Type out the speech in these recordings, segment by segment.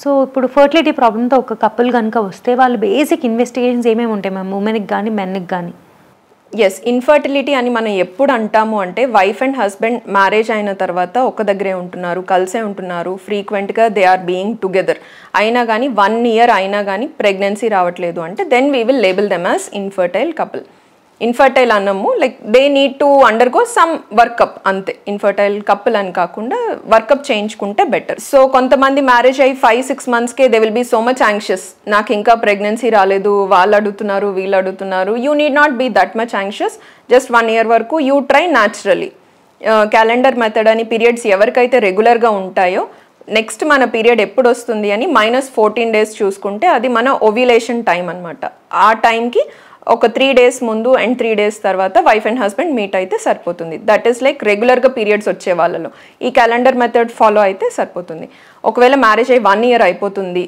So ఇప్పుడు fertility ప్రాబ్లంతో ఒక కపుల్ కనుక వస్తే వాళ్ళు బేసిక్ ఇన్వెస్టిగేషన్స్ ఏమేమి ఉంటాయి మ్యామ్, ఉమెన్కి కానీ మెన్కి కానీ? ఎస్, ఇన్ఫర్టిలిటీ అని మనం ఎప్పుడు అంటాము అంటే వైఫ్ అండ్ హస్బెండ్ మ్యారేజ్ అయిన తర్వాత ఒక దగ్గరే ఉంటున్నారు, కలిసే ఉంటున్నారు, ఫ్రీక్వెంట్గా దే ఆర్ బీయింగ్ టుగెదర్, అయినా కానీ 1 year అయినా కానీ ప్రెగ్నెన్సీ రావట్లేదు అంటే then we will label them as infertile couple. Infertile అన్నము like they need to undergo some workup అంతే. ఇన్ఫర్టైల్ కపుల్ అని కాకుండా వర్కప్ చేయించుకుంటే బెటర్. సో కొంతమంది మ్యారేజ్ అయ్యి 5-6 monthsకే they will be so much anxious, నాకు ఇంకా ప్రెగ్నెన్సీ రాలేదు, వాళ్ళు అడుగుతున్నారు వీళ్ళు అడుగుతున్నారు. You need not be that much anxious. Just 1 year వరకు you try naturally. Calendar method అని పీరియడ్స్ ఎవరికైతే రెగ్యులర్గా ఉంటాయో నెక్స్ట్ మన పీరియడ్ ఎప్పుడు వస్తుంది అని -14 days చూసుకుంటే అది మన ఓవ్యులేషన్ టైం అనమాట. ఆ టైంకి ఒక 3 days ముందు అండ్ 3 days తర్వాత వైఫ్ అండ్ హస్బెండ్ మీట్ అయితే సరిపోతుంది. దట్ ఈస్ లైక్ రెగ్యులర్గా పీరియడ్స్ వచ్చే వాళ్ళలో ఈ క్యాలెండర్ మెథడ్ ఫాలో అయితే సరిపోతుంది. ఒకవేళ మ్యారేజ్ అయ్యి 1 year అయిపోతుంది,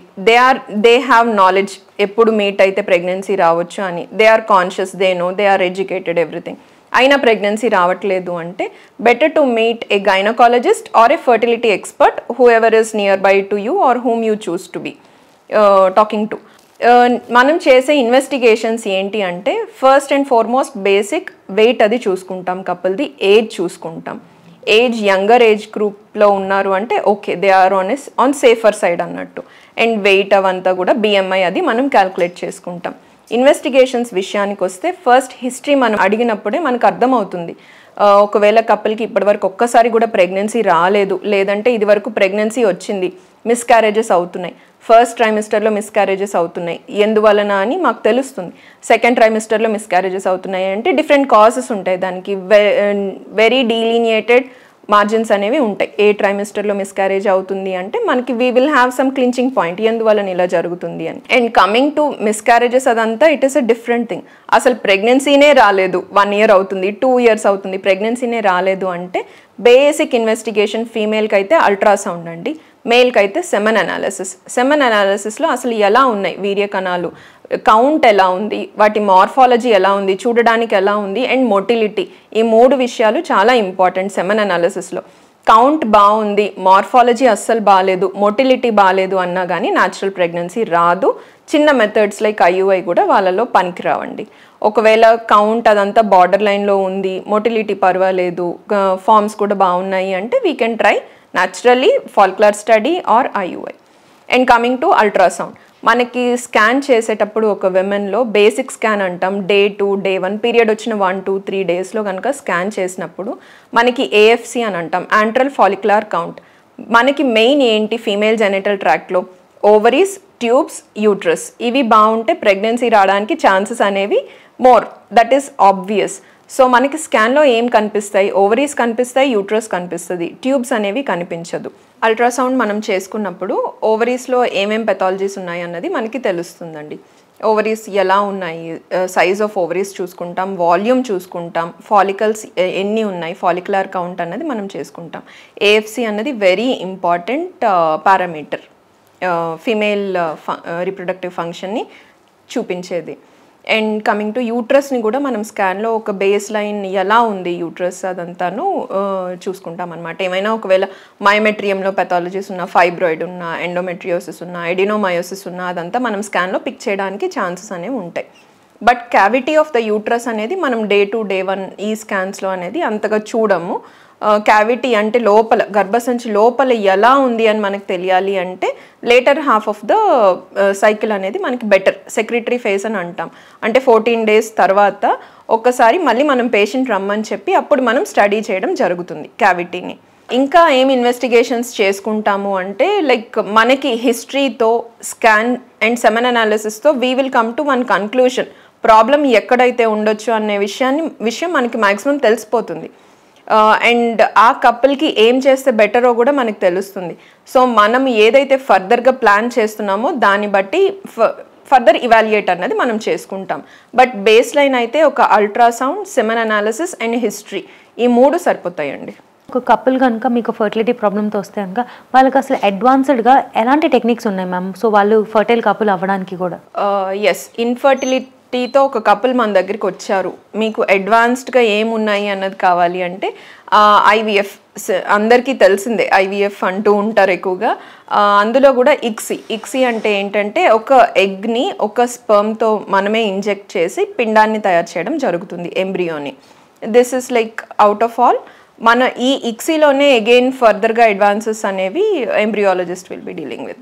దే హ్యావ్ నాలెడ్జ్ ఎప్పుడు మీట్ అయితే ప్రెగ్నెన్సీ రావచ్చు అని, they are conscious, they know, they are educated everything, అయినా ప్రెగ్నెన్సీ రావట్లేదు అంటే better to meet a gynaecologist or a fertility expert whoever is nearby to you or whom you choose to be talking to. మనం చేసే investigations ఏంటి అంటే first and foremost basic weight అది చూసుకుంటాం, కపుల్ది age చూసుకుంటాం. Age younger age గ్రూప్లో ఉన్నారు అంటే okay, they are on safer side అన్నట్టు. అండ్ వెయిట్ అవంతా కూడా BMI అది మనం క్యాల్కులేట్ చేసుకుంటాం. ఇన్వెస్టిగేషన్స్ విషయానికి వస్తే ఫస్ట్ హిస్టరీ మనం అడిగినప్పుడే మనకు అర్థమవుతుంది. ఒకవేళ కపుల్కి ఇప్పటివరకు ఒక్కసారి కూడా ప్రెగ్నెన్సీ రాలేదు, లేదంటే ఇది వరకు ప్రెగ్నెన్సీ వచ్చింది, మిస్క్యారేజెస్ అవుతున్నాయి, ఫస్ట్ ట్రైమిస్టర్లో మిస్క్యారేజెస్ అవుతున్నాయి, ఎందువలన అని మాకు తెలుస్తుంది. సెకండ్ ట్రైమిస్టర్లో మిస్క్యారేజెస్ అవుతున్నాయి అంటే డిఫరెంట్ కాజెస్ ఉంటాయి, దానికి వెరీ డీలినియేటెడ్ మార్జిన్స్ అనేవి ఉంటాయి. ఏ ట్రైమిస్టర్లో మిస్క్యారేజ్ అవుతుంది అంటే మనకి we will have some clinching point, ఎందువలన ఇలా జరుగుతుంది అని. అండ్ కమింగ్ టు మిస్క్యారేజెస్ అదంతా it is a different thing. అసలు ప్రెగ్నెన్సీనే రాలేదు, 1 year అవుతుంది, 2 years అవుతుంది, ప్రెగ్నెన్సీనే రాలేదు అంటే బేసిక్ ఇన్వెస్టిగేషన్ ఫీమేల్కి అయితే అల్ట్రాసౌండ్ అండి, మేల్కి అయితే సెమన్ అనాలిసిస్. సెమన్ అనాలిసిస్లో అసలు ఎలా ఉన్నాయి వీర్య కణాలు, కౌంట్ ఎలా ఉంది, వాటి మార్ఫాలజీ ఎలా ఉంది, చూడడానికి ఎలా ఉంది, అండ్ మొటిలిటీ, ఈ 3 విషయాలు చాలా ఇంపార్టెంట్ సెమన్ అనాలిసిస్లో. కౌంట్ బాగుంది, మార్ఫాలజీ అస్సలు బాగాలేదు, మొటిలిటీ బాగాలేదు అన్నా కానీ న్యాచురల్ ప్రెగ్నెన్సీ రాదు. చిన్న మెథడ్స్ లైక్ IUI కూడా వాళ్ళలో పనికిరావండి. ఒకవేళ కౌంట్ అదంతా బార్డర్ లైన్లో ఉంది, మొటిలిటీ పర్వాలేదు, ఫార్మ్స్ కూడా బాగున్నాయి అంటే we can try naturally follicular study or IUI. And coming to ultrasound, మనకి స్కాన్ చేసేటప్పుడు ఒక విమెన్లో బేసిక్ స్కాన్ అంటాం, Day 2, Day 1 పీరియడ్ వచ్చిన 1-2-3 daysలో కనుక స్కాన్ చేసినప్పుడు మనకి AFC అని అంటాం, యాంట్రల్ ఫాలిక్యులర్ కౌంట్. మనకి మెయిన్ ఏంటి ఫీమేల్ జెనిటల్ ట్రాక్ట్లో ఓవరీస్, ట్యూబ్స్, యూట్రస్, ఇవి బాగుంటే ప్రెగ్నెన్సీ రావడానికి ఛాన్సెస్ అనేవి more, that is obvious. So మనకి స్కాన్లో ఏం కనిపిస్తాయి, ఓవరీస్ కనిపిస్తాయి, యూట్రస్ కనిపిస్తుంది, ట్యూబ్స్ అనేవి కనిపించదు. అల్ట్రాసౌండ్ మనం చేసుకున్నప్పుడు ఓవరీస్లో ఏమేం పెథాలజీస్ ఉన్నాయి అన్నది మనకి తెలుస్తుందండి. ఓవరీస్ ఎలా ఉన్నాయి, సైజ్ ఆఫ్ ఓవరీస్ చూసుకుంటాం, వాల్యూమ్ చూసుకుంటాం, ఫాలికల్స్ ఎన్ని ఉన్నాయి, ఫాలిక్యులర్ కౌంట్ అన్నది మనం చేసుకుంటాం. AFC అన్నది very important parameter, female reproductive ఫంక్షన్ని చూపించేది. అండ్ కమింగ్ టు యూట్రస్ని కూడా మనం స్కాన్లో ఒక బేస్ లైన్ ఎలా ఉంది యూట్రస్ అదంతాను చూసుకుంటాం అనమాట. ఏమైనా ఒకవేళ మయోమెట్రియంలో పెథాలజీస్ ఉన్న, ఫైబ్రాయిడ్ ఉన్న, ఎండోమెట్రియోసిస్ ఉన్న, ఎడినోమయోసిస్ ఉన్న, అదంతా మనం స్కాన్లో పిక్ చేయడానికి ఛాన్సెస్ అనేవి ఉంటాయి. But cavity of the uterus అనేది మనం Day 2, Day 1 ఈ స్కాన్స్లో అనేది అంతగా చూడము. క్యావిటీ అంటే లోపల గర్భసంచి లోపల ఎలా ఉంది అని మనకు తెలియాలి అంటే later half of the cycle అనేది మనకి బెటర్, సెక్రెటరీ ఫేజ్ అని అంటాం. అంటే 14 days తర్వాత ఒక్కసారి మళ్ళీ మనం పేషెంట్ రమ్మని చెప్పి అప్పుడు మనం స్టడీ చేయడం జరుగుతుంది క్యావిటీని. ఇంకా ఏం ఇన్వెస్టిగేషన్స్ చేసుకుంటాము అంటే లైక్ మనకి హిస్టరీతో స్కాన్ అండ్ సెమన్ అనాలిసిస్తో we will come to one conclusion, problem ఎక్కడైతే ఉండొచ్చు అనే విషయం మనకి మ్యాక్సిమం తెలిసిపోతుంది. అండ్ ఆ కపుల్కి ఏం చేస్తే బెటరో కూడా మనకు తెలుస్తుంది. సో మనం ఏదైతే ఫర్దర్గా ప్లాన్ చేస్తున్నామో దాన్ని బట్టి ఫర్దర్ ఇవాల్యుయేట్ అన్నది మనం చేసుకుంటాం. బట్ బేస్ లైన్ అయితే ఒక ultrasound, semen analysis and history, ఈ 3 సరిపోతాయండి. ఒక కపుల్ కనుక మీకు ఫర్టిలిటీ ప్రాబ్లంతో వస్తే కనుక వాళ్ళకి అసలు అడ్వాన్స్డ్గా ఎలాంటి టెక్నిక్స్ ఉన్నాయి మ్యామ్, సో వాళ్ళు ఫర్టైల్ కపుల్ అవ్వడానికి కూడా? ఎస్, ఇన్ఫర్టిలిటీ క్యూరియాసిటీతో ఒక కపుల్ మన దగ్గరికి వచ్చారు, మీకు అడ్వాన్స్డ్గా ఏమున్నాయి అన్నది కావాలి అంటే ఐవీఎఫ్ అందరికీ తెలిసిందే, ఐవీఎఫ్ అంటూ ఉంటారు ఎక్కువగా. అందులో కూడా ఇక్సీ అంటే ఏంటంటే ఒక ఎగ్ని ఒక స్పర్మ్తో మనమే ఇంజెక్ట్ చేసి పిండాన్ని తయారు చేయడం జరుగుతుంది, ఎంబ్రియోని. This is like out of all మన ఈ ఇక్సీలోనే అగైన్ ఫర్దర్గా అడ్వాన్సెస్ అనేవి embryologist will be dealing with.